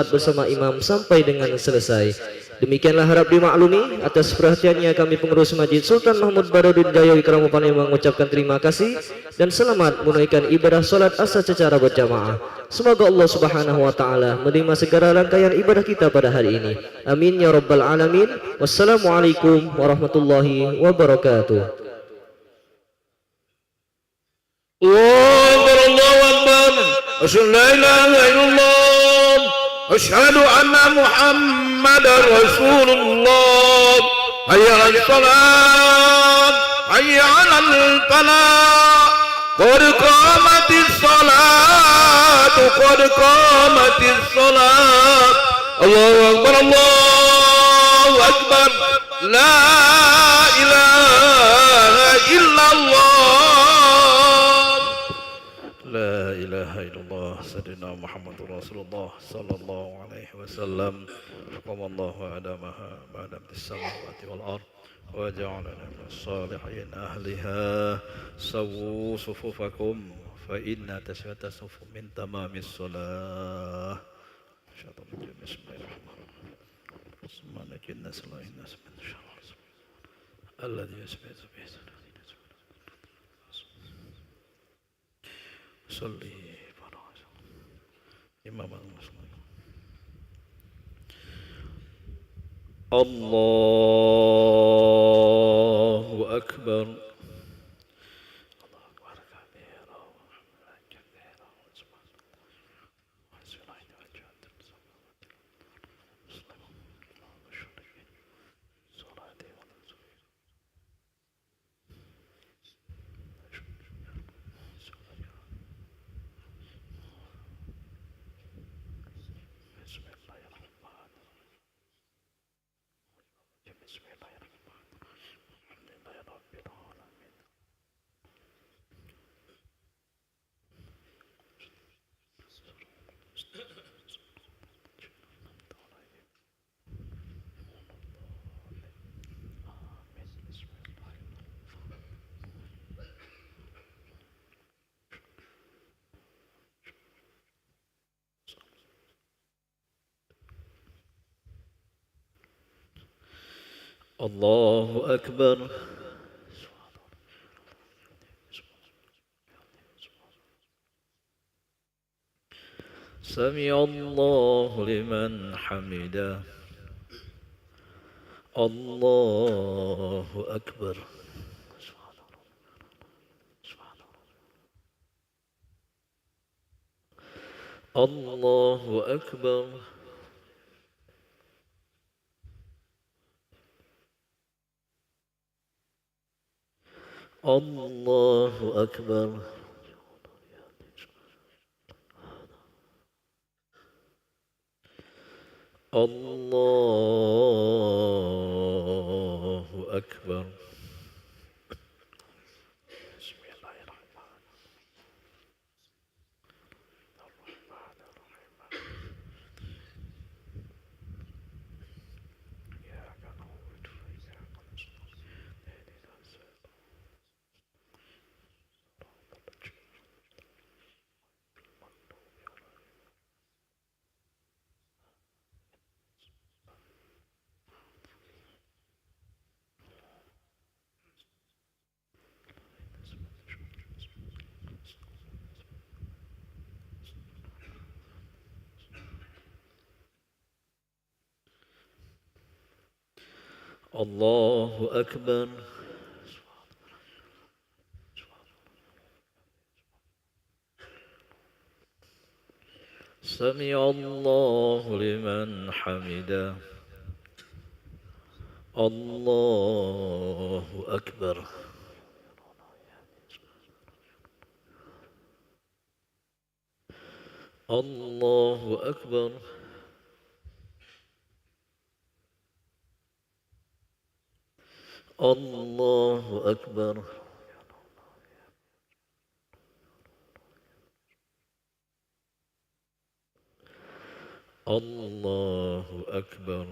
bersama imam sampai dengan selesai. Demikianlah harap dimaklumi. Atas perhatiannya kami pengurus Masjid Sultan Mahmud Badarudin Jaya Wikrama Palembang mengucapkan terima kasih dan selamat menunaikan ibadah salat asar secara berjamaah. Semoga Allah Subhanahu wa taala menerima segala rangkaian ibadah kita pada hari ini. Amin ya rabbal alamin. Wassalamualaikum warahmatullahi wabarakatuh. Allahu Akbar. Asyhadu la ilaha illallah. Asyhadu anna Muhammadar Rasulullah. Hayya 'alas salat, hayya 'alal falah. Qad qamatis salat, qad qamatis salat. Allahu Akbar, Allahu Akbar. La ilaha illallah. La ilaha illallah Sayyidina Muhammadur Rasulullah sallallahu alaihi wasallam. Qamallahu adamaha ba'da bis-samawati wal ard wa ja'alana minas salihin ahliha. Sawu sufufakum fa inna taswata sufuf min tamamis salah. Bismillahirrahmanirrahim. Bismillahirrahmanirrahim. Alladhi yasbihu bihi صلي إمام المسلمين. الله أكبر. الله أكبر. سمع الله لمن حمده. الله أكبر. الله أكبر. الله أكبر. الله أكبر. الله أكبر. سمع الله لمن حمده. الله أكبر. الله أكبر. الله أكبر. الله أكبر.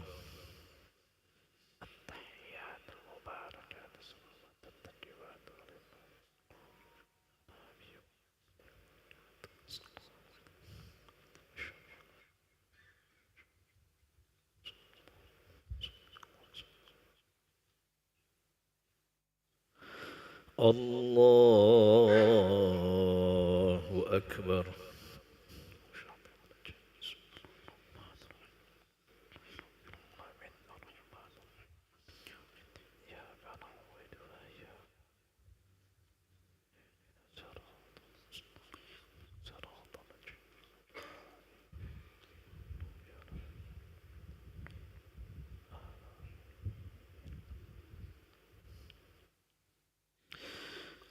الله أكبر.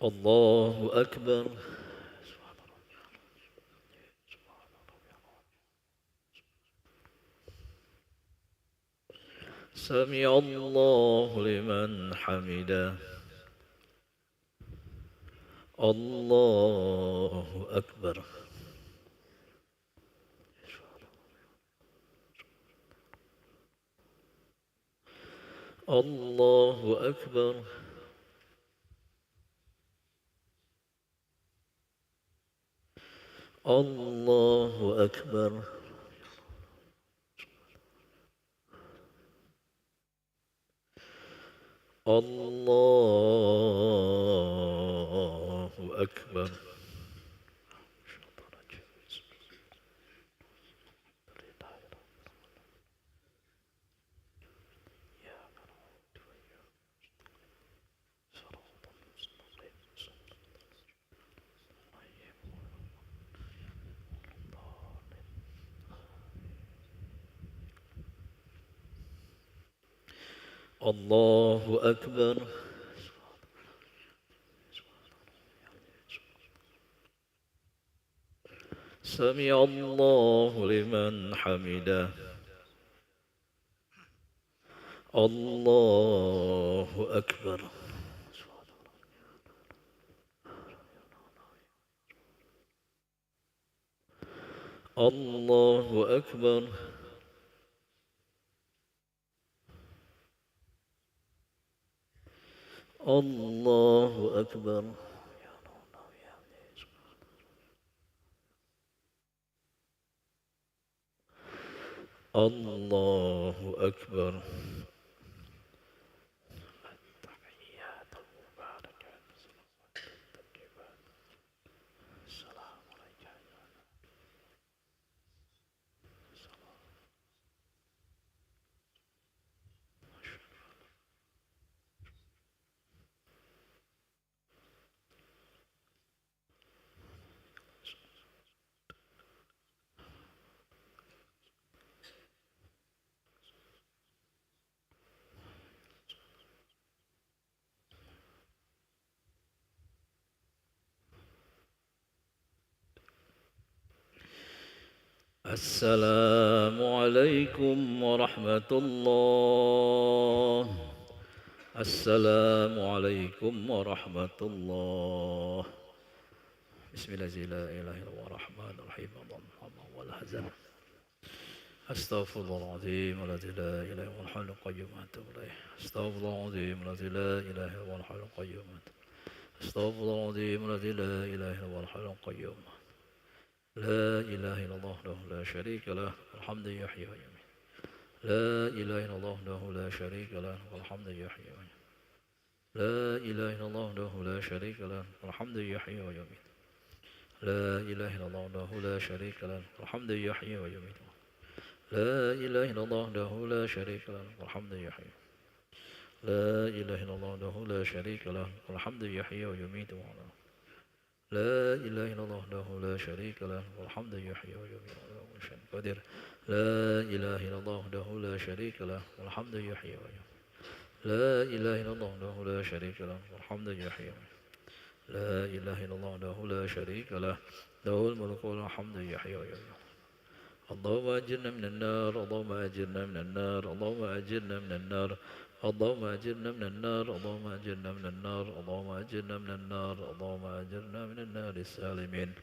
الله أكبر. سمع الله لمن حمده. الله أكبر. الله أكبر. الله أكبر. الله أكبر. الله أكبر. سمع الله لمن حمده. الله أكبر. الله أكبر. الله أكبر. الله أكبر. السلام عليكم ورحمة الله. السلام عليكم ورحمة الله. بسم الله لا إله إلا الله الرحمن الرحيم والحزن. أستغفر الله العظيم الذي لا إله إلا هو الحي القيوم وأتوب إليه. أستغفر الله العظيم الذي لا إله إلا هو الحي القيوم. أستغفر الله العظيم الذي لا إله إلا هو الحي القيوم. لا إله إلا الله وحده لا شريك له والحمد يحيي ويميت. لا إله إلا الله وحده لا شريك له والحمد يحيي ويميت. لا إله إلا الله وحده لا شريك له والحمد يحيي ويميت. لا إله إلا الله وحده لا شريك له والحمد يحيي ويميت. لا إله إلا الله وحده لا شريك له والحمد يحيي. لا إله إلا الله وحده لا شريك له والحمد يحيي ويميت. لا إله إلا الله وحده لا شريك له والحمد يحيي ويميت وهو على كل شيء قدير. لا إله إلا الله وحده لا شريك له والحمد يحيي ويميت. لا إله إلا الله وحده لا شريك له والحمد يحيي ويميت. لا إله إلا الله وحده لا شريك له له الملك والحمد يحيي ويميت. اللهم أجرنا من النار. اللهم أجرنا من النار. اللهم أجرنا من النار. اللهم أجرنا من النار. اللهم أجرنا من النار. اللهم أجرنا من النار. اللهم أجرنا من النار السالمين.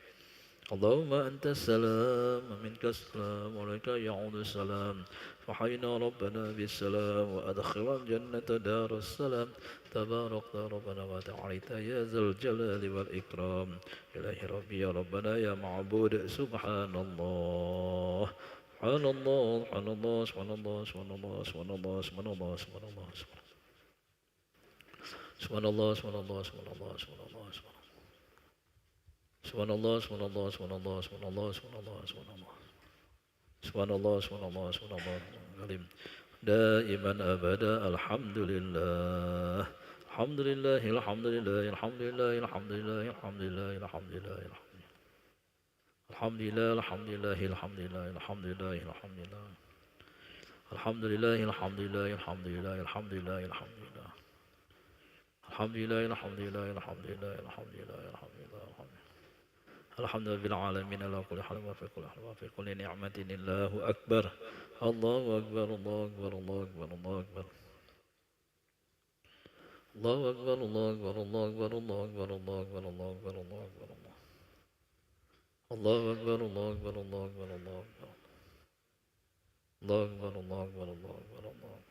اللهم أنت السلام منك السلام وعليك يعود السلام. فحينا ربنا بالسلام وأدخل الجنة دار السلام. تبارك ربنا وتعاليت يا ذا الجلال والإكرام. إلهي ربي يا ربنا يا معبود سبحان الله. سبحان الله سبحان الله سبحان الله سبحان الله سبحان الله سبحان الله سبحان الله Subhanallah, subhanallah, subhanallah, subhanallah, subhanallah. Subhanallah, subhanallah, subhanallah, subhanallah, subhanallah, subhanallah. Subhanallah, subhanallah, subhanallah, alim. Daiman abada, alhamdulillah. Alhamdulillah, alhamdulillah, alhamdulillah, alhamdulillah, alhamdulillah, alhamdulillah. Alhamdulillah, alhamdulillah, alhamdulillah, alhamdulillah, alhamdulillah. Alhamdulillah, alhamdulillah, alhamdulillah, alhamdulillah, alhamdulillah. Alhamdulillah, alhamdulillah, alhamdulillah, alhamdulillah, alhamdulillah. Alhamdulillah bil alamin ala kulli hal wa fi kulli hal wa fi kulli ni'matin Allahu akbar. Allahu akbar, Allahu akbar, Allahu akbar, Allahu akbar. Allahu akbar, Allahu akbar, Allahu akbar, Allahu akbar, Allahu akbar, Allahu akbar, Allahu akbar. Allahu akbar, Allahu akbar, Allahu akbar, Allahu akbar. Allahu akbar, Allahu akbar, Allahu akbar, Allahu akbar.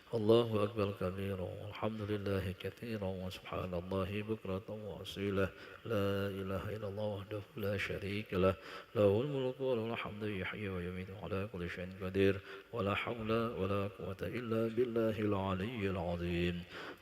الله أكبر كبيرا والحمد لله كثيرا وسبحان الله بكرة وأصيلا لا إله إلا الله وحده لا شريك له له الملك وله الحمد يحيي ويميت على كل شيء قدير ولا حول ولا قوة إلا بالله العلي العظيم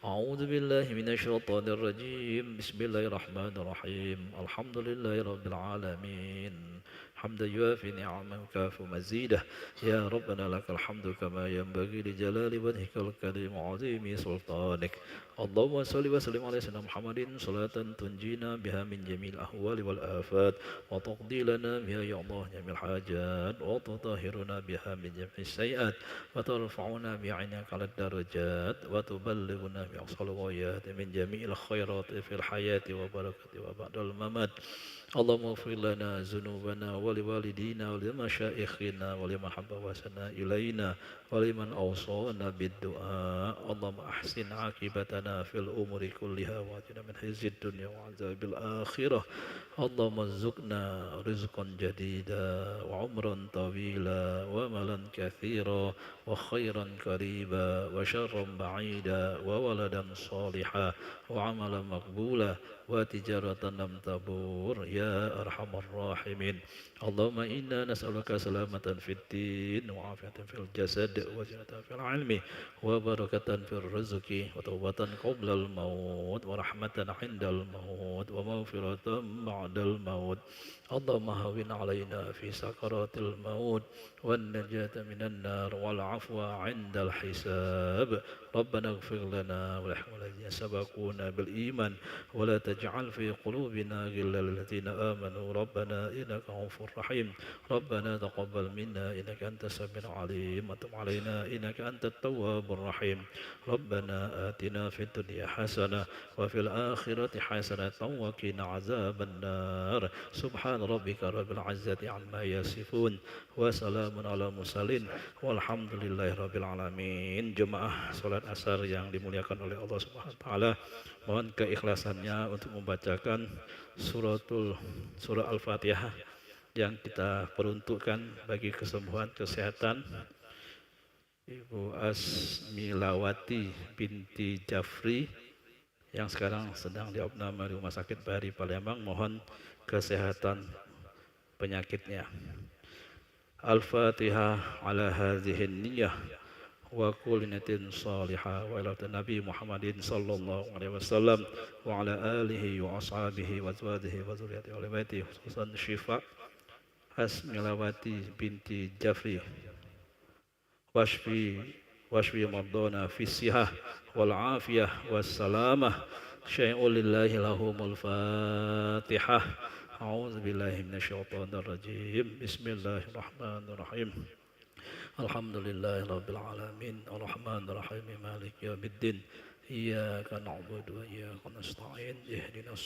أعوذ بالله من الشيطان الرجيم بسم الله الرحمن الرحيم الحمد لله رب العالمين حمدا يوافي نعما وكافي مزيده يا ربنا لك الحمد كما ينبغي لجلال وجهك الكريم وعظيم سلطانك اللهم صل وسلم على سيدنا محمد صلاة تنجينا بها من جميع الأهوال والآفات وتقضي لنا بها يا الله جميع الحاجات وتطهرنا بها من جميع السيئات وترفعنا بعينك على الدرجات وتبلغنا بأقصى الغايات من جميع الخيرات في الحياة وبركة وبعد الممات اللهم اغفر لنا ذنوبنا ولوالدينا ولمشايخنا ولمن حب وسنا إلينا ولمن أوصانا بالدعاء اللهم أحسن عاقبتنا في الأمور كلها وأجرنا من خزي الدنيا وعذاب الآخرة اللهم ارزقنا رزقا جديدا وعمرا طويلا وملا كثيرا وخيرا قريبا وشرا بعيدا وولدا صالحا وعملا مقبولا وتجارة لم تبور يا أرحم الراحمين اللهم إنا نسألك سلامة في الدين وعافية في الجسد وزينة في العلم وبركة في الرزق وتوبة قبل الموت ورحمة عند الموت ومغفرة بعد الموت اللهم هون علينا في سكرات الموت والنجاة من النار والعفو عند الحساب ربنا اغفر لنا ولإخواننا الذين سبقونا بالإيمان ولا تجعل في قلوبنا غلا للذين آمنوا ربنا إنك غفور رحيم ربنا تقبل منا إنك أنت السميع العليم وتب علينا إنك أنت التواب الرحيم ربنا آتنا في الدنيا حسنة وفي الآخرة حسنة وقنا عذاب النار سبحان ربك رب العزة عما يصفون وسلام على المرسلين والحمد لله رب العالمين. Jemaah salat asar yang dimuliakan oleh Allah Subhanahu wa taala, mohon keikhlasannya untuk membacakan surah Al-Fatihah yang kita peruntukkan bagi kesembuhan kesehatan Ibu Asmilawati binti Jafri yang sekarang sedang diopname di Rumah Sakit Bahri Palembang. Mohon kesehatan penyakitnya. Al-Fatihah ala hadhihin niyyah wa kulli niyatin salihah wa ila Nabi Muhammadin sallallahu alaihi wasallam wa ala alihi wa ashabihi wa azwajihi wa dzurriyyatihi wa baitihi khususan Syifa Asmilawati binti Jafri washfi mardana fi sihah wal afiyah was salamah syai'un lillahi lahumul fatihah. A'udzu billahi minasyaitonir rajim. Bismillahirrahmanirrahim. Alhamdulillahi rabbil alamin arrahmanir rahim maliki yaumiddin iyyaka na'budu wa iyyaka nasta'in ihdinas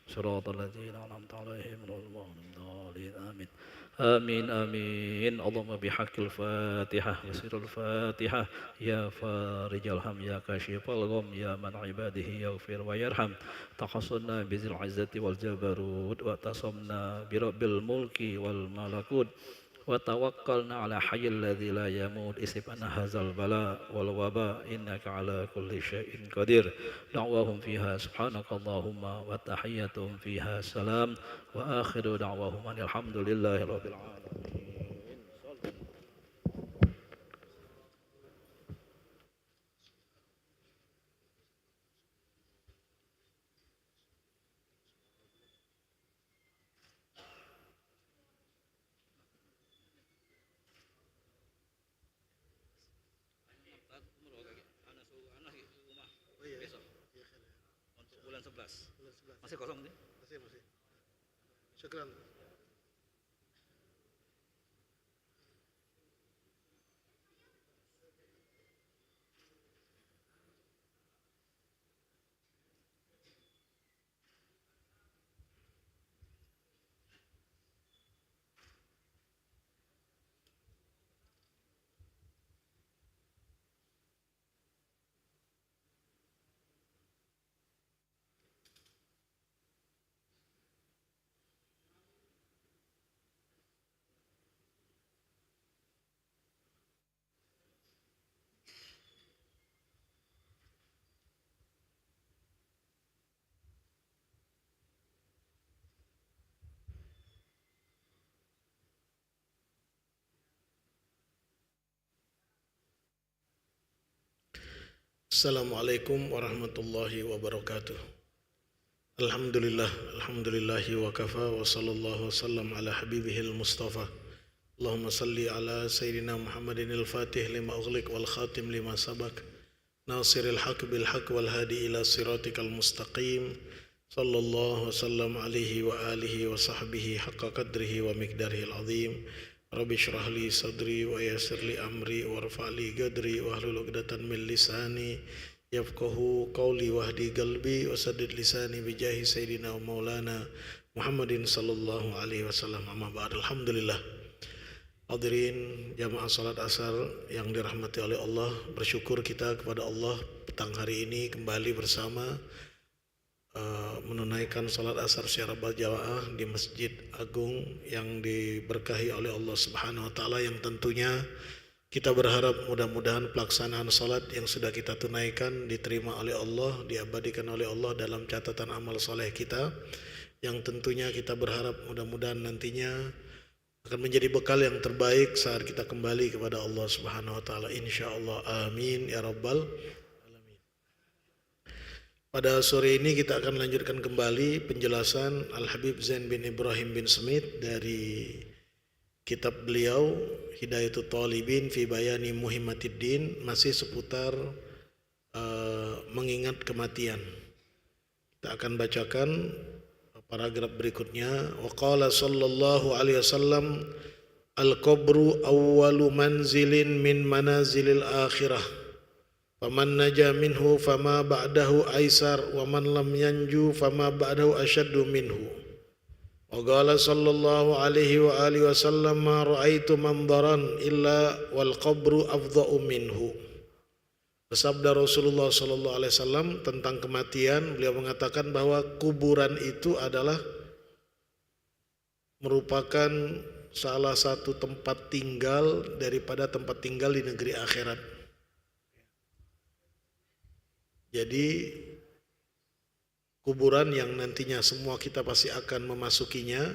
siratal ladzina an'amta 'alaihim ghairil maghdubi 'alaihim amin. آمين آمين. اللهم بحق الفاتحة وسر الفاتحة يا فارج الهم يا كاشف الغم يا من عباده يغفر ويرحم تخصنا بذي العزة والجبروت واعتصمنا برب الملك والملكوت وتوكلنا على حي الذي لا يموت اسف أن هذا البلاء والوباء إنك على كل شيء قدير. دعواهم فيها سبحانك اللهم وتحيتهم فيها سلام وآخر دعواهم أن الحمد لله رب العالمين. Masih kosong nih. Masih. Syukran. Assalamualaikum warahmatullahi wabarakatuh. Alhamdulillahi wa kafa wa sallallahu wasallam ala habibihil mustafa. Allahumma salli ala sayyidina Muhammadin al-fatih lima ughliq wal khatim lima sabak. Nasiril haq bil haq wal hadi ila siratikal mustaqim. Sallallahu wasallam alaihi wa alihi wa sahbihi haqqa qadrihi wa miqdarihil azim. Rabbi shrah li sadri wa yassir li amri warfa' li qadri wa hlul 'uqdatan min lisani yafqahu qawli wahdi qalbi wa saddid lisani bi jahi sayyidina wa maulana Muhammadin sallallahu alaihi wasallam. Amma ba'd. Alhamdulillah. Hadirin jamaah salat asar yang dirahmati oleh Allah, bersyukur kita kepada Allah petang hari ini kembali bersama menunaikan salat asar secara berjamaah di Masjid Agung yang diberkahi oleh Allah Subhanahu wa taala, yang tentunya kita berharap mudah-mudahan pelaksanaan salat yang sudah kita tunaikan diterima oleh Allah, diabadikan oleh Allah dalam catatan amal soleh kita, yang tentunya kita berharap mudah-mudahan nantinya akan menjadi bekal yang terbaik saat kita kembali kepada Allah Subhanahu wa taala, insyaallah. Amin ya rabbal alamin. Pada sore ini kita akan lanjutkan kembali penjelasan Al-Habib Zain bin Ibrahim bin Smith dari kitab beliau Hidayatul Talibin fi Bayani Muhimmatiddin, masih seputar mengingat kematian. Kita akan bacakan paragraf berikutnya. Wa qala sallallahu alaihi wasallam al-qabru awwalu manzilin min manazilil akhirah. Faman naja minhu fama ba'dahu aisar wa man lam yanju fama ba'dahu asyaddu minhu. Wa qala sallallahu alaihi wa alihi wasallam ma ra'aitu mandaran illa wal qabru afdha'u minhu. Bersabda Rasulullah sallallahu alaihi wasallam tentang kematian, beliau mengatakan bahwa kuburan itu adalah merupakan salah satu tempat tinggal daripada tempat tinggal di negeri akhirat. Jadi kuburan yang nantinya semua kita pasti akan memasukinya,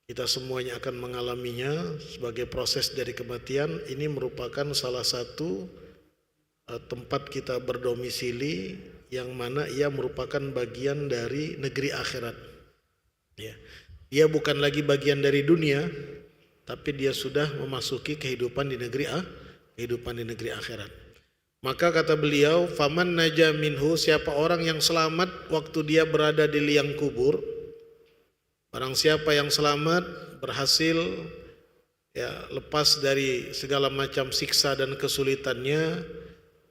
kita semuanya akan mengalaminya sebagai proses dari kematian, ini merupakan salah satu tempat kita berdomisili yang mana ia merupakan bagian dari negeri akhirat. Ya. Dia bukan lagi bagian dari dunia, tapi dia sudah memasuki kehidupan di negeri akhirat. Maka kata beliau, faman naja minhu, siapa orang yang selamat waktu dia berada di liang kubur, barang siapa yang selamat berhasil lepas dari segala macam siksa dan kesulitannya,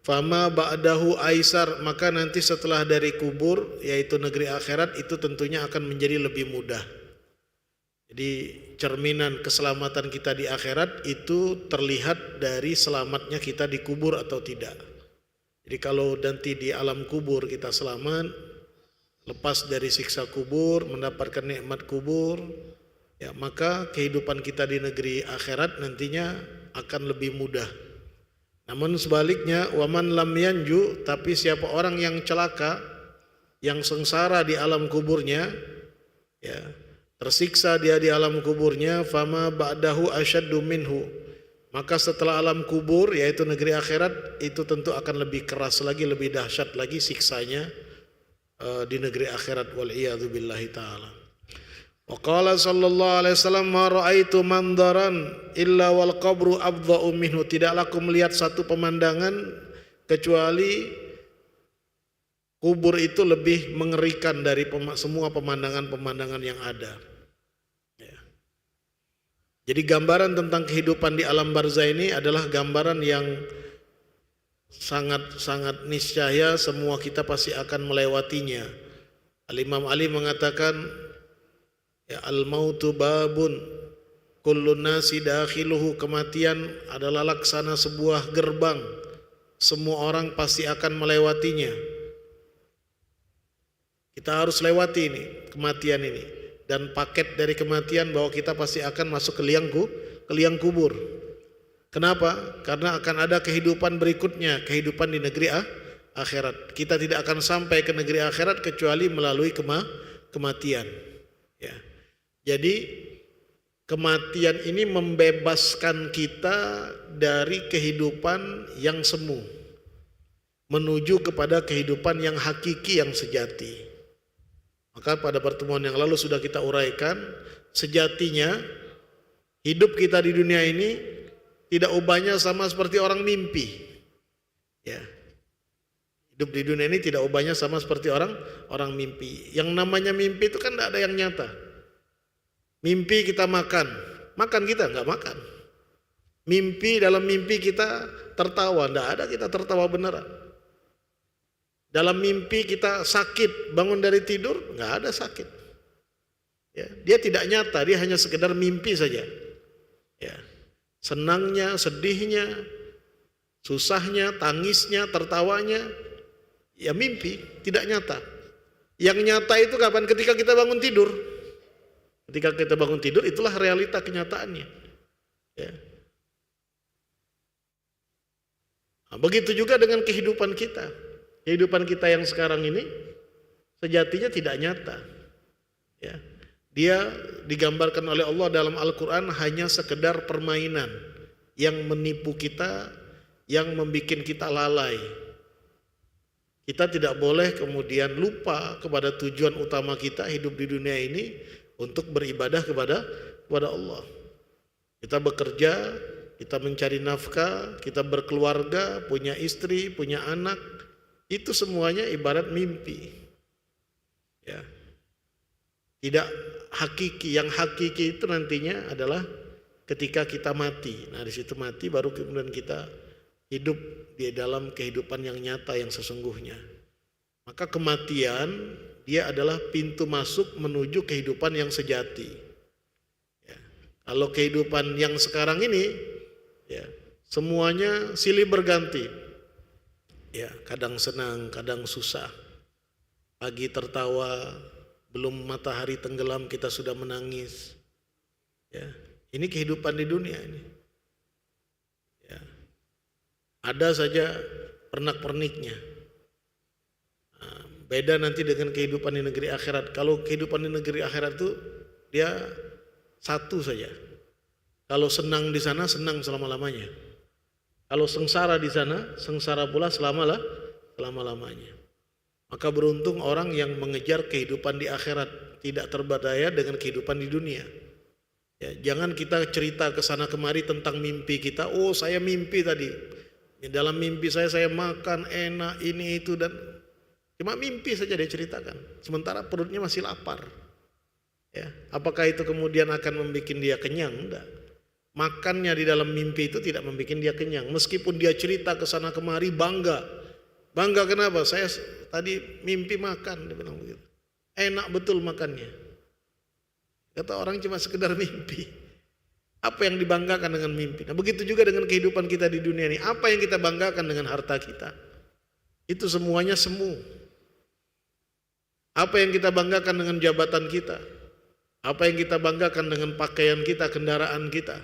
fama ba'dahu aisar, maka nanti setelah dari kubur yaitu negeri akhirat itu tentunya akan menjadi lebih mudah. Jadi cerminan keselamatan kita di akhirat itu terlihat dari selamatnya kita di kubur atau tidak. Jadi kalau nanti di alam kubur kita selamat, lepas dari siksa kubur, mendapatkan nikmat kubur, ya maka kehidupan kita di negeri akhirat nantinya akan lebih mudah. Namun sebaliknya, waman lam yanju, tapi siapa orang yang celaka, yang sengsara di alam kuburnya, ya tersiksa dia di alam kuburnya, fama ba'dahu asyaddu minhu, maka setelah alam kubur yaitu negeri akhirat itu tentu akan lebih keras lagi, lebih dahsyat lagi siksanya di negeri akhirat, wal iyadzu billahi taala. Wa qala sallallahu alaihi wasallam ma raaitu mandaran illa wal qabru afdha'u minhu, tidaklah aku melihat satu pemandangan kecuali Kubur itu lebih mengerikan dari semua pemandangan-pemandangan yang ada. Ya. Jadi gambaran tentang kehidupan di alam barzah ini adalah gambaran yang sangat niscaya semua kita pasti akan melewatinya. Al-Imam Ali mengatakan, ya, al-mautu babun kullun nasi dakhiluhu, kematian adalah laksana sebuah gerbang, semua orang pasti akan melewatinya. Kita harus lewati ini, kematian ini, dan paket dari kematian bahwa kita pasti akan masuk ke liang kubur. Kenapa? Karena akan ada kehidupan berikutnya, kehidupan di negeri akhirat. Kita tidak akan sampai ke negeri akhirat kecuali melalui kematian. Ya. Jadi kematian ini membebaskan kita dari kehidupan yang semu menuju kepada kehidupan yang hakiki, yang sejati. Maka pada pertemuan yang lalu sudah kita uraikan, sejatinya hidup kita di dunia ini tidak ubahnya sama seperti orang mimpi. Ya. Hidup di dunia ini tidak ubahnya sama seperti orang mimpi. Yang namanya mimpi itu kan tidak ada yang nyata. Mimpi kita makan kita nggak makan. Mimpi, dalam mimpi kita tertawa, tidak ada kita tertawa beneran. Dalam mimpi kita sakit, bangun dari tidur, nggak ada sakit. Ya, dia tidak nyata, dia hanya sekedar mimpi saja. Ya, senangnya, sedihnya, susahnya, tangisnya, tertawanya, ya mimpi, tidak nyata. Yang nyata itu kapan? Ketika kita bangun tidur. Ketika kita bangun tidur, itulah realita kenyataannya. Ya. Nah, begitu juga dengan kehidupan kita. Kehidupan kita yang sekarang ini sejatinya tidak nyata. Ya. Dia digambarkan oleh Allah dalam Al-Quran hanya sekedar permainan yang menipu kita, yang membuat kita lalai. Kita tidak boleh kemudian lupa kepada tujuan utama kita hidup di dunia ini untuk beribadah kepada Allah. Kita bekerja, kita mencari nafkah, kita berkeluarga, punya istri, punya anak. Itu semuanya ibarat mimpi. Ya. Tidak hakiki. Yang hakiki itu nantinya adalah ketika kita mati. Nah, di situ mati baru kemudian kita hidup di dalam kehidupan yang nyata, yang sesungguhnya. Maka kematian dia adalah pintu masuk menuju kehidupan yang sejati. Ya. Kalau kehidupan yang sekarang ini, ya, semuanya silih berganti. Ya, kadang senang, kadang susah. Pagi tertawa, belum matahari tenggelam kita sudah menangis. Ya, ini kehidupan di dunia ini. Ya. Ada saja pernak-perniknya. Nah, beda nanti dengan kehidupan di negeri akhirat. Kalau kehidupan di negeri akhirat itu dia satu saja. Kalau senang di sana, senang selama-lamanya. Kalau sengsara di sana, sengsara pula selama-lamanya. Maka beruntung orang yang mengejar kehidupan di akhirat, tidak terberdaya dengan kehidupan di dunia. Ya, jangan kita cerita ke sana kemari tentang mimpi kita. Oh, saya mimpi tadi. Dalam mimpi saya makan enak ini itu, dan cuma mimpi saja dia ceritakan. Sementara perutnya masih lapar. Ya, apakah itu kemudian akan membuat dia kenyang? Enggak. Makannya di dalam mimpi itu tidak membuat dia kenyang. Meskipun dia cerita ke sana kemari bangga. Bangga kenapa? Saya tadi mimpi makan, dia bilang begitu. Enak betul makannya. Kata orang cuma sekedar mimpi. Apa yang dibanggakan dengan mimpi? Nah, begitu juga dengan kehidupan kita di dunia ini. Apa yang kita banggakan dengan harta kita? Itu semuanya semu. Apa yang kita banggakan dengan jabatan kita? Apa yang kita banggakan dengan pakaian kita, kendaraan kita?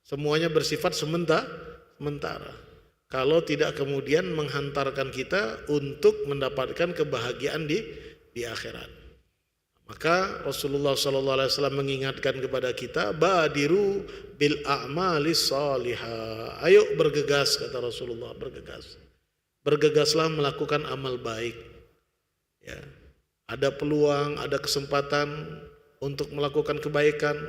Semuanya bersifat sementara. Kalau tidak kemudian menghantarkan kita untuk mendapatkan kebahagiaan di akhirat. Maka Rasulullah SAW mengingatkan kepada kita, badiru bil a'malis salihah. Ayo bergegas, kata Rasulullah, bergegas. Bergegaslah melakukan amal baik. Ya. Ada peluang, ada kesempatan untuk melakukan kebaikan,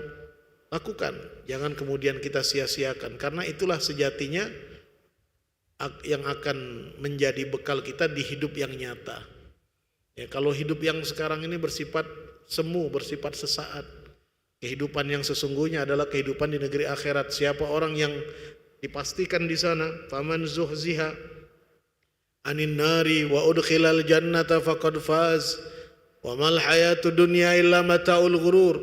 lakukan. Jangan kemudian kita sia-siakan, karena itulah sejatinya yang akan menjadi bekal kita di hidup yang nyata. Ya, kalau hidup yang sekarang ini bersifat semu, bersifat sesaat. Kehidupan yang sesungguhnya adalah kehidupan di negeri akhirat. Siapa orang yang dipastikan di sana, faman zuhziha anin nari wa udkhilal jannata faqad faz wa mal hayatud dunya illa mataul ghurur.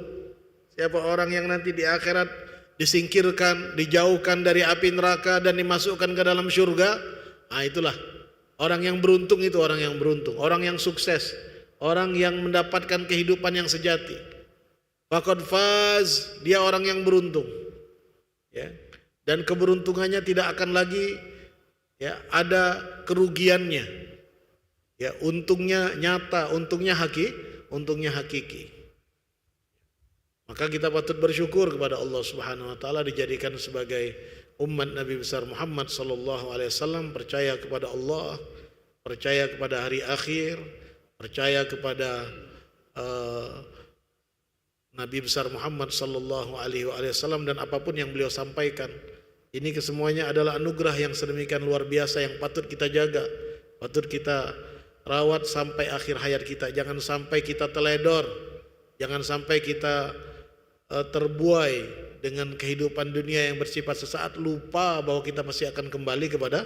Siapa orang yang nanti di akhirat disingkirkan, dijauhkan dari api neraka dan dimasukkan ke dalam surga, itulah orang yang beruntung. Itu orang yang beruntung, orang yang sukses, orang yang mendapatkan kehidupan yang sejati. Faqad faz, dia orang yang beruntung. Ya. Dan keberuntungannya tidak akan lagi ya ada kerugiannya. Ya, untungnya nyata, untungnya hakiki. Maka kita patut bersyukur kepada Allah Subhanahu wa taala dijadikan sebagai umat Nabi besar Muhammad sallallahu alaihi wasallam, percaya kepada Allah, percaya kepada hari akhir, percaya kepada Nabi besar Muhammad sallallahu alaihi wasallam dan apapun yang beliau sampaikan. Ini kesemuanya adalah anugerah yang sedemikian luar biasa yang patut kita jaga, patut kita rawat sampai akhir hayat kita. Jangan sampai kita teledor, jangan sampai kita terbuai dengan kehidupan dunia yang bersifat sesaat, lupa bahwa kita pasti akan kembali kepada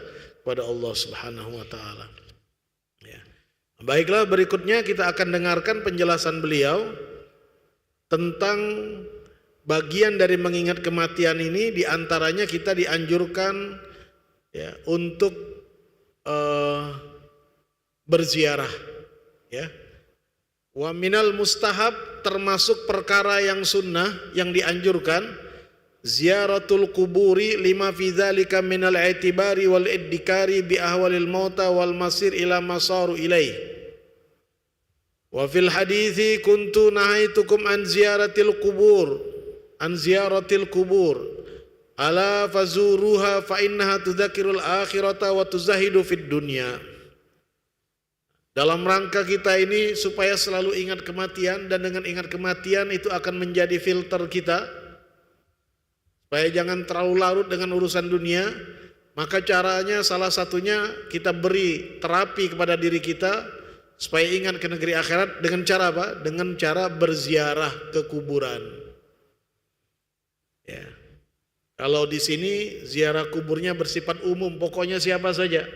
Allah Subhanahu wa taala. Ya. Baiklah, berikutnya kita akan dengarkan penjelasan beliau tentang bagian dari mengingat kematian ini. Di antaranya kita dianjurkan ya untuk berziarah, ya. Wa minal mustahab, termasuk perkara yang sunnah yang dianjurkan, ziaratul kuburi lima fi dzalika minal i'tibari wal iddikari bi ahwalil mauta wal masir ila masaru ilaih. Wa fil hadithi kuntu nahaitukum an ziyaratil kubur ala fazuruha fa innaha tudzakirul akhirata wa tuzahidu fid dunya. Dalam rangka kita ini supaya selalu ingat kematian, dan dengan ingat kematian itu akan menjadi filter kita supaya jangan terlalu larut dengan urusan dunia. Maka caranya salah satunya kita beri terapi kepada diri kita supaya ingat ke negeri akhirat dengan cara apa? Dengan cara berziarah ke kuburan. Ya. Kalau di sini ziarah kuburnya bersifat umum, pokoknya siapa saja.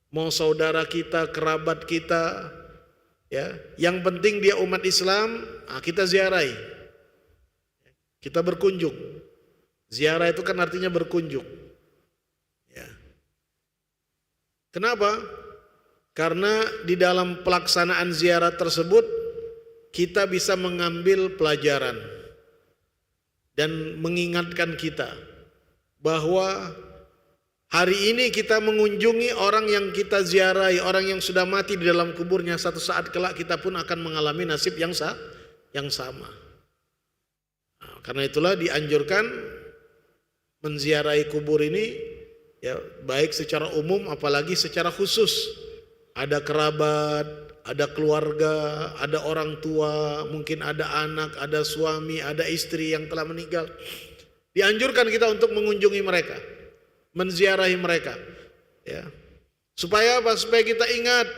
Mau saudara kita, kerabat kita, ya. Yang penting dia umat Islam, kita ziarahi. Kita berkunjung. Ziarah itu kan artinya berkunjung. Ya. Kenapa? Karena di dalam pelaksanaan ziarah tersebut kita bisa mengambil pelajaran dan mengingatkan kita bahwa hari ini kita mengunjungi orang yang kita ziarahi, orang yang sudah mati di dalam kuburnya. Satu saat kelak kita pun akan mengalami nasib yang sama. Nah, karena itulah dianjurkan menziarahi kubur ini, ya, baik secara umum apalagi secara khusus. Ada kerabat, ada keluarga, ada orang tua, mungkin ada anak, ada suami, ada istri yang telah meninggal. Dianjurkan kita untuk mengunjungi mereka, menziarahi mereka, ya. Supaya apa? Supaya kita ingat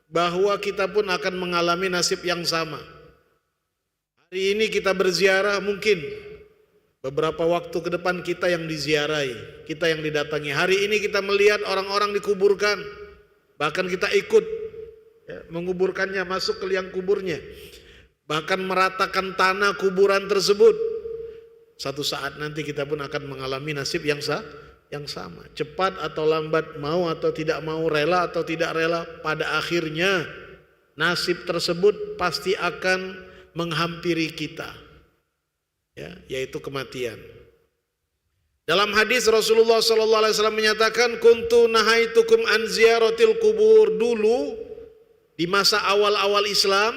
bahwa kita pun akan mengalami nasib yang sama. Hari ini kita berziarah, mungkin beberapa waktu ke depan kita yang diziarahi, kita yang didatangi. Hari ini kita melihat orang-orang dikuburkan, bahkan kita ikut ya, menguburkannya, masuk ke liang kuburnya, bahkan meratakan tanah kuburan tersebut. Satu saat nanti kita pun akan mengalami nasib yang sama. Cepat atau lambat, mau atau tidak mau, rela atau tidak rela, pada akhirnya nasib tersebut pasti akan menghampiri kita, ya, yaitu kematian. Dalam hadis Rasulullah SAW menyatakan, kuntu nahaitukum an ziyaratil kubur. Dulu di masa awal-awal Islam,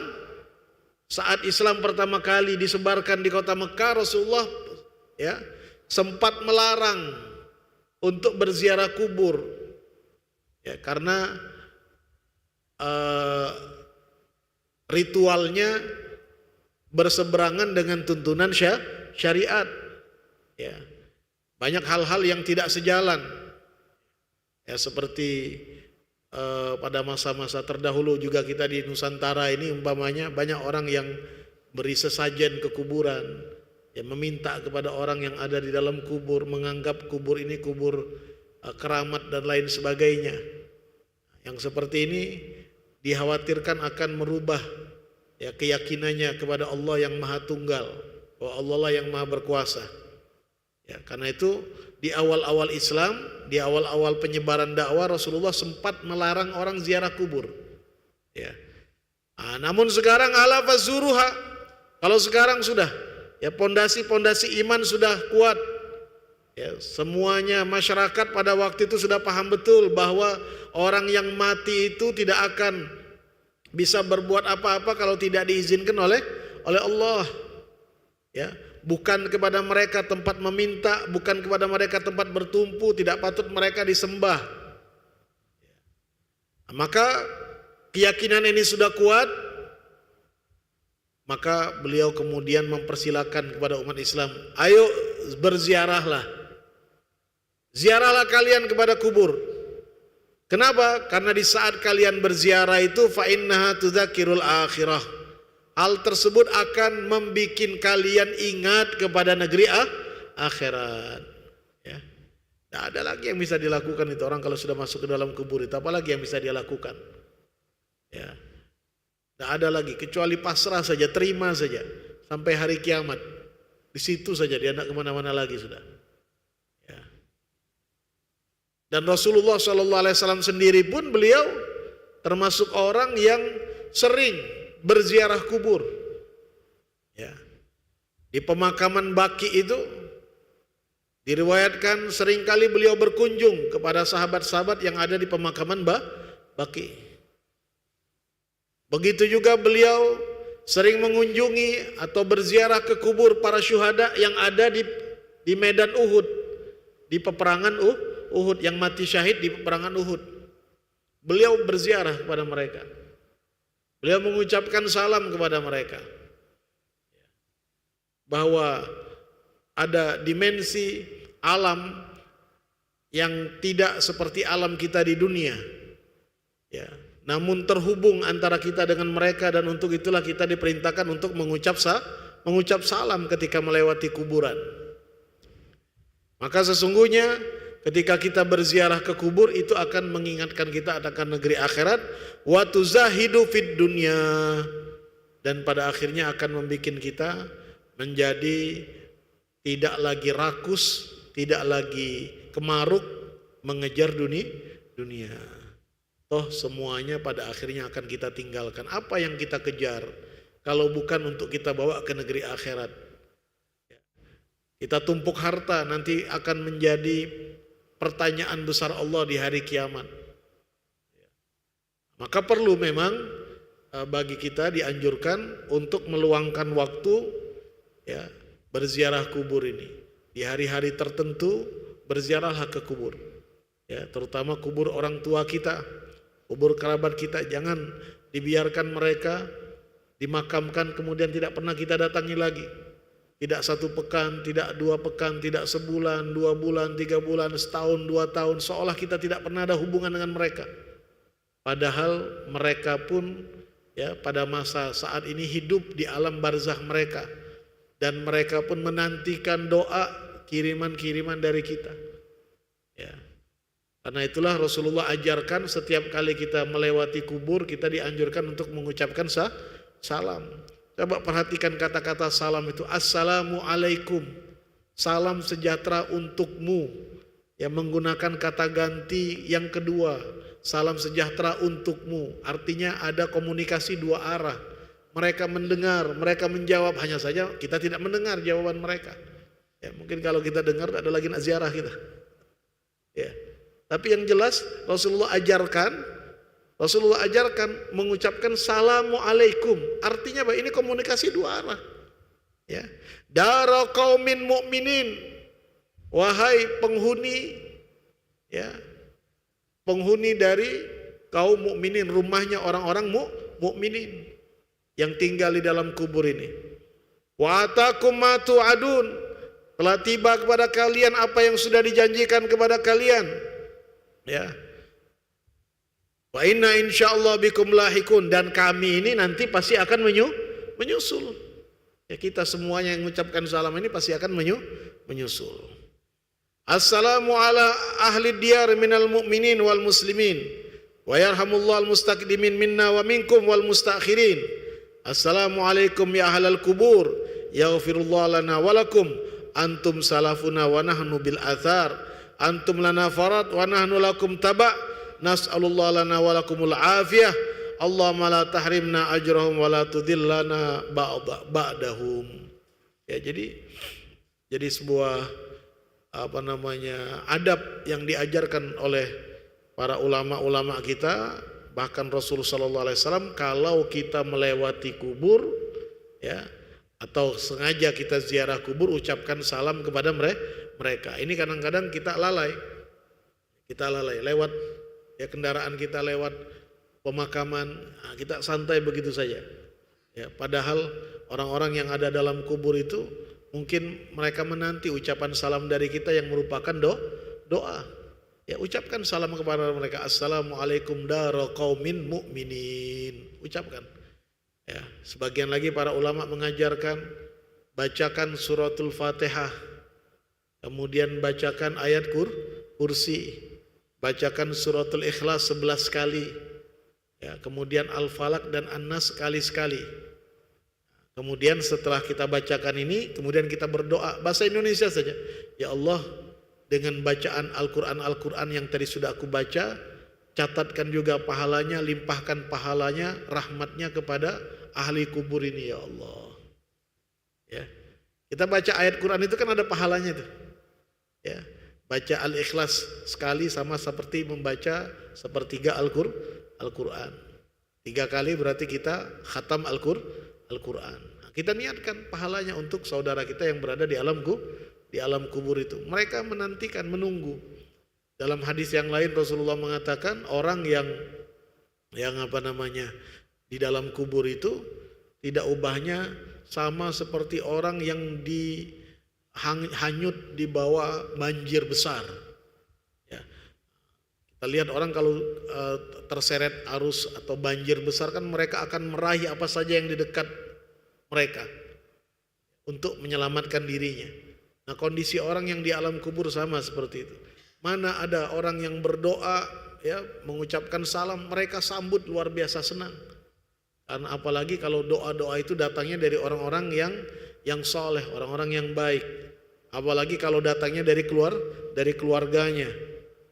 saat Islam pertama kali disebarkan di kota Mekah, Rasulullah ya sempat melarang untuk berziarah kubur, ya, karena ritualnya berseberangan dengan tuntunan syariat, ya. Banyak hal-hal yang tidak sejalan, ya, seperti pada masa-masa terdahulu juga kita di Nusantara ini umpamanya banyak orang yang beri sesajen ke kuburan, yang meminta kepada orang yang ada di dalam kubur, menganggap kubur ini kubur keramat dan lain sebagainya. Yang seperti ini dikhawatirkan akan merubah ya keyakinannya kepada Allah yang Maha Tunggal, bahwa Allah lah yang Maha Berkuasa. Ya, karena itu di awal-awal Islam, di awal-awal penyebaran dakwah, Rasulullah sempat melarang orang ziarah kubur. Ya. Namun sekarang ala fazuruha, kalau sekarang sudah ya pondasi-pondasi iman sudah kuat. Ya, semuanya masyarakat pada waktu itu sudah paham betul bahwa orang yang mati itu tidak akan bisa berbuat apa-apa kalau tidak diizinkan oleh Allah. Ya, bukan kepada mereka tempat meminta, bukan kepada mereka tempat bertumpu, tidak patut mereka disembah. Maka keyakinan ini sudah kuat, maka beliau kemudian mempersilakan kepada umat Islam, ayo berziarahlah. Ziarahlah kalian kepada kubur. Kenapa? Karena di saat kalian berziarah itu fa innaha tudzakirul akhirah. Hal tersebut akan membuat kalian ingat kepada negeri akhirat. Ya. Tidak ada lagi yang bisa dilakukan itu orang kalau sudah masuk ke dalam kubur itu, apalagi yang bisa dia lakukan. Ya. Tidak ada lagi kecuali pasrah saja, terima saja sampai hari kiamat. Di situ saja dia tidak kemana-mana lagi sudah. Ya. Dan Rasulullah SAW sendiri pun beliau termasuk orang yang sering berziarah kubur. Ya. Di pemakaman Baqi itu diriwayatkan seringkali beliau berkunjung kepada sahabat-sahabat yang ada di pemakaman Baqi. Begitu juga beliau sering mengunjungi atau berziarah ke kubur para syuhada yang ada di medan Uhud, di peperangan Uhud, yang mati syahid di peperangan Uhud. Beliau berziarah kepada mereka. Beliau mengucapkan salam kepada mereka, bahwa ada dimensi alam yang tidak seperti alam kita di dunia, ya, namun terhubung antara kita dengan mereka, dan untuk itulah kita diperintahkan untuk mengucap salam ketika melewati kuburan. Maka sesungguhnya ketika kita berziarah ke kubur itu akan mengingatkan kita akan negeri akhirat, wa tuzahidu fid dunya, dan pada akhirnya akan membuat kita menjadi tidak lagi rakus, tidak lagi kemaruk mengejar dunia. Toh semuanya pada akhirnya akan kita tinggalkan. Apa yang kita kejar kalau bukan untuk kita bawa ke negeri akhirat? Kita tumpuk harta, nanti akan menjadi pertanyaan besar Allah di hari kiamat. Maka perlu memang bagi kita dianjurkan untuk meluangkan waktu, ya, berziarah kubur ini. Di hari-hari tertentu berziarahlah ke kubur. Ya, terutama kubur orang tua kita, kubur kerabat kita. Jangan dibiarkan mereka dimakamkan kemudian tidak pernah kita datangi lagi. Tidak 1 pekan, tidak 2 pekan, tidak sebulan, 2 bulan, 3 bulan, setahun, 2 tahun, seolah kita tidak pernah ada hubungan dengan mereka. Padahal mereka pun ya pada masa saat ini hidup di alam barzakh mereka, dan mereka pun menantikan doa kiriman-kiriman dari kita. Ya. Karena itulah Rasulullah ajarkan setiap kali kita melewati kubur kita dianjurkan untuk mengucapkan salam. Coba perhatikan kata-kata salam itu, assalamu alaikum, salam sejahtera untukmu. Yang menggunakan kata ganti yang kedua, salam sejahtera untukmu. Artinya ada komunikasi 2 arah. Mereka mendengar, mereka menjawab, hanya saja kita tidak mendengar jawaban mereka. Ya, mungkin kalau kita dengar ada lagi nak ziarah kita. Ya. Tapi yang jelas Rasulullah ajarkan mengucapkan salamu alaikum. Artinya bahwa ini komunikasi 2 arah. Ya. Dara qaumin mu'minin, wahai penghuni, ya, penghuni dari kaum mukminin, rumahnya orang-orang mukminin yang tinggal di dalam kubur ini. Wa atakum ma tu'adun, telah tiba kepada kalian apa yang sudah dijanjikan kepada kalian. Ya. Wa inna insyaallah bikum lahikun, dan kami ini nanti pasti akan menyusul. Ya, kita semuanya yang mengucapkan salam ini pasti akan menyusul. Assalamu ala ahli diyar minal mu'minin wal muslimin wa yarhamullah al mustaqdimin minna wa minkum wal mustakhirin. Assalamualaikum ya ahlal kubur yaghfirullah lana walakum antum salafuna wa nahnu bil athar antum lana farad wa nahnu lakum taba' nas'alullah lana walakumul afiyah Allahumma la tahrimna ajrahum wa la tudillana ba'dahum. Ya, jadi sebuah adab yang diajarkan oleh para ulama-ulama kita, bahkan Rasulullah sallallahu alaihi wasallam, kalau kita melewati kubur ya atau sengaja kita ziarah kubur, ucapkan salam kepada mereka. Ini kadang-kadang kita lalai lewat ya, kendaraan kita lewat pemakaman, kita santai begitu saja. Ya, padahal orang-orang yang ada dalam kubur itu mungkin mereka menanti ucapan salam dari kita yang merupakan doa. Ya, ucapkan salam kepada mereka. Assalamualaikum dara qaumin mu'minin. Ucapkan. Ya, sebagian lagi para ulama mengajarkan bacakan suratul Fatihah. Kemudian bacakan ayat kursi. Bacakan suratul Ikhlas 11 kali. Ya, kemudian Al-Falaq dan An-Nas sekali-sekali. Kemudian setelah kita bacakan ini, kemudian kita berdoa bahasa Indonesia saja. Ya Allah, dengan bacaan Al-Quran yang tadi sudah aku baca, catatkan juga pahalanya, limpahkan pahalanya, rahmatnya kepada ahli kubur ini ya Allah. Ya, kita baca ayat Quran itu kan ada pahalanya tuh. Ya, baca Al-Ikhlas sekali sama seperti membaca sepertiga Al-Quran. 3 kali berarti kita khatam Al-Quran. Kita niatkan pahalanya untuk saudara kita yang berada di alam kubur itu. Mereka menantikan, menunggu. Dalam hadis yang lain Rasulullah mengatakan orang yang di dalam kubur itu tidak ubahnya sama seperti orang yang hanyut di bawah banjir besar. Ya. Kita lihat orang kalau terseret arus atau banjir besar kan mereka akan meraih apa saja yang di dekat mereka untuk menyelamatkan dirinya. Nah, kondisi orang yang di alam kubur sama seperti itu. Mana ada orang yang berdoa ya, mengucapkan salam, mereka sambut luar biasa senang. Karena apalagi kalau doa-doa itu datangnya dari orang-orang yang soleh, orang-orang yang baik. Apalagi kalau datangnya dari keluarganya,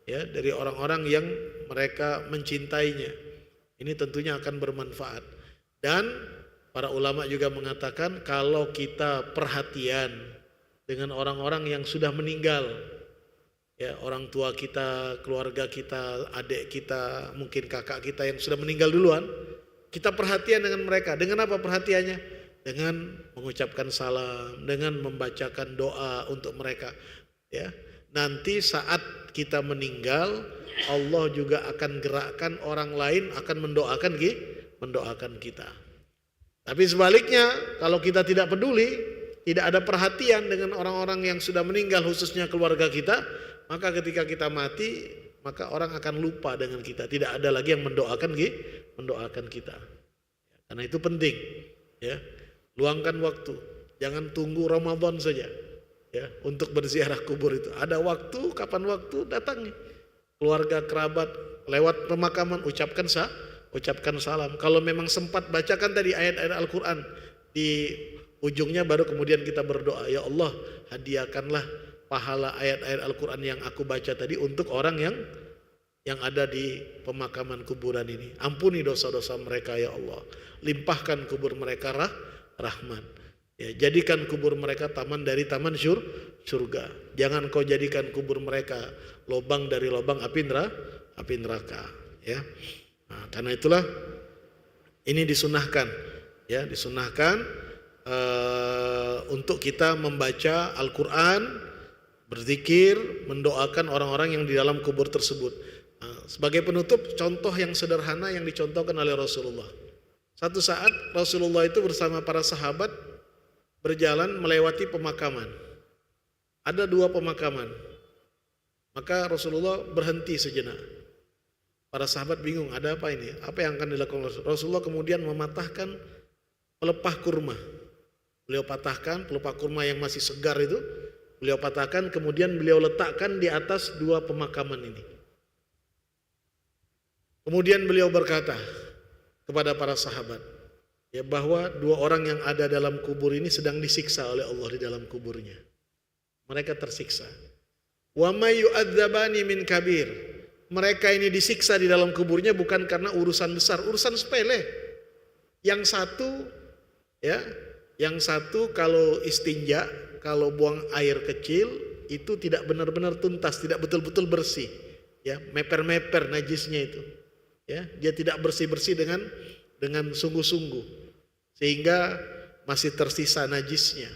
ya, dari orang-orang yang mereka mencintainya. Ini tentunya akan bermanfaat. Dan para ulama juga mengatakan kalau kita perhatian dengan orang-orang yang sudah meninggal, ya, orang tua kita, keluarga kita, adik kita, mungkin kakak kita yang sudah meninggal duluan, kita perhatian dengan mereka. Dengan apa perhatiannya? Dengan mengucapkan salam, dengan membacakan doa untuk mereka. Ya, nanti saat kita meninggal, Allah juga akan gerakkan orang lain akan mendoakan kita. Tapi sebaliknya, kalau kita tidak peduli, tidak ada perhatian dengan orang-orang yang sudah meninggal, khususnya keluarga kita, maka ketika kita mati, maka orang akan lupa dengan kita. Tidak ada lagi yang mendoakan kita. Karena itu penting, ya, luangkan waktu. Jangan tunggu Ramadan saja, ya, untuk berziarah kubur itu. Ada waktu, kapan waktu datangi. Keluarga, kerabat, lewat pemakaman ucapkan salam. Kalau memang sempat bacakan tadi ayat-ayat Al-Quran di ujungnya, baru kemudian kita berdoa, ya Allah, hadiahkanlah pahala ayat-ayat Al-Quran yang aku baca tadi untuk orang yang ada di pemakaman kuburan ini. Ampuni dosa-dosa mereka ya Allah. Limpahkan kubur mereka rahmat. Ya, jadikan kubur mereka taman dari taman surga. Jangan kau jadikan kubur mereka lubang dari lubang api neraka. Ya. Nah, karena itulah ini disunahkan, ya, untuk kita membaca Al-Quran, berzikir, mendoakan orang-orang yang di dalam kubur tersebut. Nah, sebagai penutup, contoh yang sederhana yang dicontohkan oleh Rasulullah. Satu saat Rasulullah itu bersama para sahabat berjalan melewati pemakaman. Ada 2 pemakaman. Maka Rasulullah berhenti sejenak. Para sahabat bingung, ada apa ini? Apa yang akan dilakukan Rasulullah? Kemudian mematahkan pelepah kurma. Beliau patahkan pelepah kurma yang masih segar itu, beliau patahkan, kemudian beliau letakkan di atas dua pemakaman ini. Kemudian beliau berkata kepada para sahabat, ya, bahwa dua orang yang ada dalam kubur ini sedang disiksa oleh Allah di dalam kuburnya. Mereka tersiksa. Wa may yu'adzabani min kabir. Mereka ini disiksa di dalam kuburnya bukan karena urusan besar, urusan sepele. Yang satu, ya, yang satu kalau istinja, kalau buang air kecil itu tidak benar-benar tuntas, tidak betul-betul bersih, ya, meper-meper najisnya itu, ya, dia tidak bersih-bersih dengan sungguh-sungguh, sehingga masih tersisa najisnya.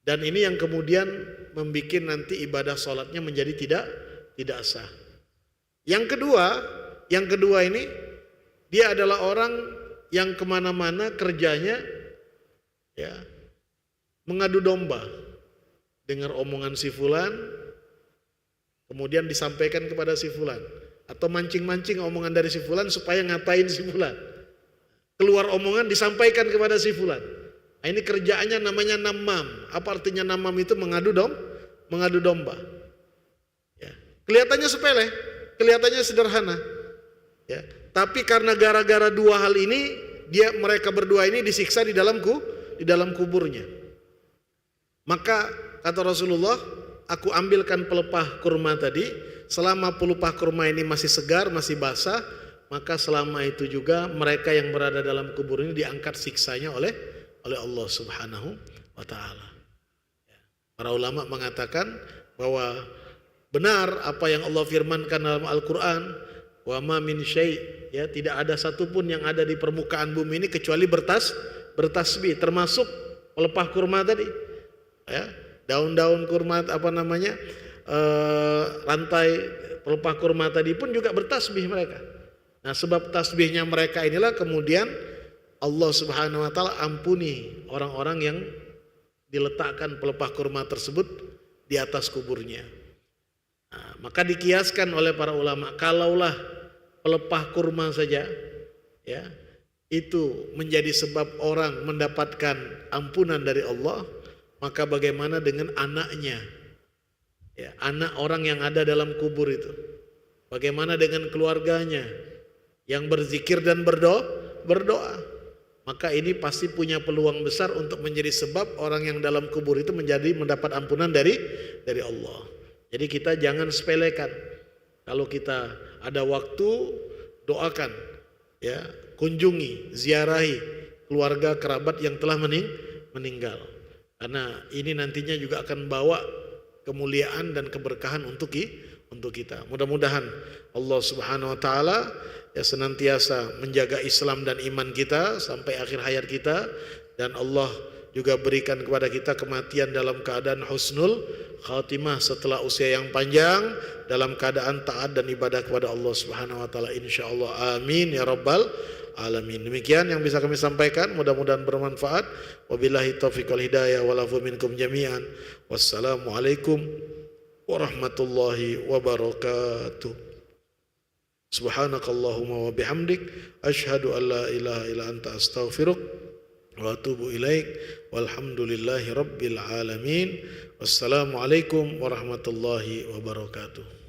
Dan ini yang kemudian membuat nanti ibadah sholatnya menjadi tidak sah. Yang kedua ini dia adalah orang yang kemana-mana kerjanya, ya, mengadu domba, dengar omongan si fulan, kemudian disampaikan kepada si fulan, atau mancing-mancing omongan dari si fulan supaya ngatain si fulan. Keluar omongan disampaikan kepada si fulan. Nah, ini kerjaannya namanya namam. Apa artinya namam itu? Mengadu domba. Ya. Kelihatannya sepele, kelihatannya sederhana. Ya. Tapi karena gara-gara dua hal ini, mereka berdua ini disiksa di dalam kuburnya. Maka kata Rasulullah, aku ambilkan pelepah kurma tadi, selama pelepah kurma ini masih segar, masih basah, maka selama itu juga mereka yang berada dalam kubur ini diangkat siksanya oleh Allah Subhanahu wa ta'ala. Para ulama mengatakan bahwa benar apa yang Allah firmankan dalam Al-Quran, wa ma min syai', ya, tidak ada satupun yang ada di permukaan bumi ini kecuali bertasbih, termasuk pelepah kurma tadi, ya, daun-daun kurma, rantai pelepah kurma tadi pun juga bertasbih mereka. Nah, sebab tasbihnya mereka inilah kemudian Allah Subhanahu wa ta'ala ampuni orang-orang yang diletakkan pelepah kurma tersebut di atas kuburnya. Nah, maka dikiaskan oleh para ulama, kalaulah pelepah kurma saja, ya, itu menjadi sebab orang mendapatkan ampunan dari Allah, maka bagaimana dengan anaknya, ya, anak orang yang ada dalam kubur itu? Bagaimana dengan keluarganya yang berzikir dan berdoa? Maka ini pasti punya peluang besar untuk menjadi sebab orang yang dalam kubur itu mendapat ampunan dari Allah. Jadi kita jangan sepelekan. Kalau kita ada waktu, doakan, ya, kunjungi, ziarahi keluarga kerabat yang telah meninggal. Karena ini nantinya juga akan bawa kemuliaan dan keberkahan untuk kita. Mudah-mudahan Allah Subhanahu wa ta'ala, ya, senantiasa menjaga Islam dan iman kita sampai akhir hayat kita, dan Allah juga berikan kepada kita kematian dalam keadaan husnul khatimah setelah usia yang panjang, dalam keadaan taat dan ibadah kepada Allah Subhanahu wa ta'ala, insyaallah. Amin ya rabbal alamin. Demikian yang bisa kami sampaikan, mudah-mudahan bermanfaat. Wabillahi taufiq wal hidayah, walafu minkum jami'an. Wassalamualaikum warahmatullahi wabarakatuh. Subhanakallahumma wa bihamdik, asyhadu an la ilaha illa anta, astaghfiruk wa atubu ilaik. Walhamdulillahi rabbil alamin. Wassalamualaikum warahmatullahi wabarakatuh.